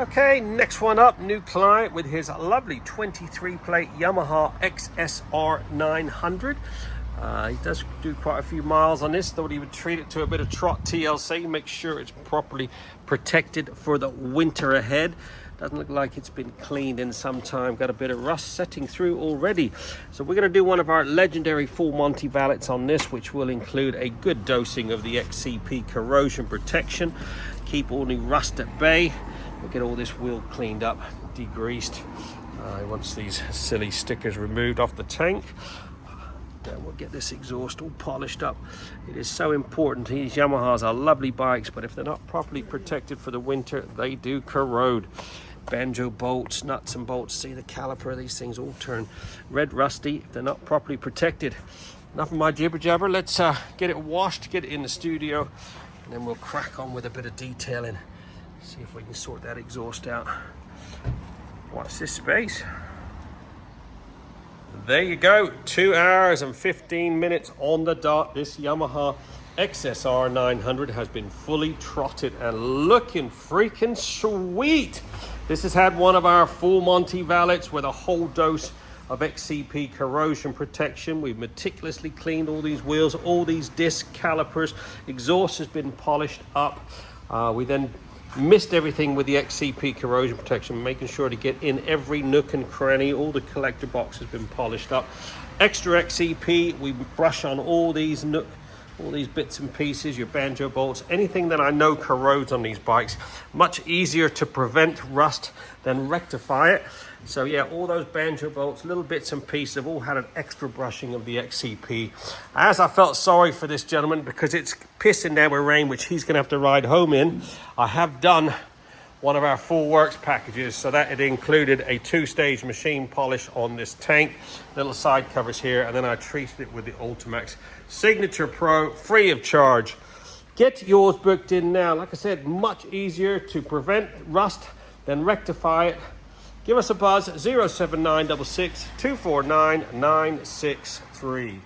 Okay, next one up, new client with his lovely 23 plate Yamaha XSR900. He does do quite a few miles on this. Thought he would treat it to a bit of trot TLC, make sure it's properly protected for the winter ahead. Doesn't look like it's been cleaned in some time. Got a bit of rust setting through already. So we're going to do one of our legendary full Monty valets on this, which will include a good dosing of the XCP corrosion protection. Keep all new rust at bay. We'll get all this wheel cleaned up, degreased. Once these silly stickers removed off the tank, then we'll get this exhaust all polished up. It is so important. These Yamahas are lovely bikes, but if they're not properly protected for the winter, they do corrode. Banjo bolts, nuts and bolts, see the caliper, these things all turn red rusty if they're not properly protected. Enough of my jibber jabber. Let's get it washed, get it in the studio, and then we'll crack on with a bit of detailing. See if we can sort that exhaust out. Watch this space. There you go, 2 hours and 15 minutes on the dot. This Yamaha XSR900 has been fully trotted and looking freaking sweet. This has had one of our full Monty valets with a whole dose of XCP corrosion protection. We've meticulously cleaned all these wheels, all these disc calipers. Exhaust has been polished up. We then missed everything with the XCP corrosion protection, making sure to get in every nook and cranny. All the collector box has been polished up. Extra XCP, we brush on all these bits and pieces, your banjo bolts, anything that I know corrodes on these bikes. Much easier to prevent rust than rectify it. So yeah, all those banjo bolts, little bits and pieces, have all had an extra brushing of the XCP. As I felt sorry for this gentleman because it's pissing down with rain, which he's gonna have to ride home in, I have done one of our full works packages, so that it included a 2-stage machine polish on this tank, little side covers here, and then I treated it with the Ultimax Signature Pro free of charge. Get yours booked in now. Like I said, much easier to prevent rust than rectify it. Give us a buzz at 07966 249 963.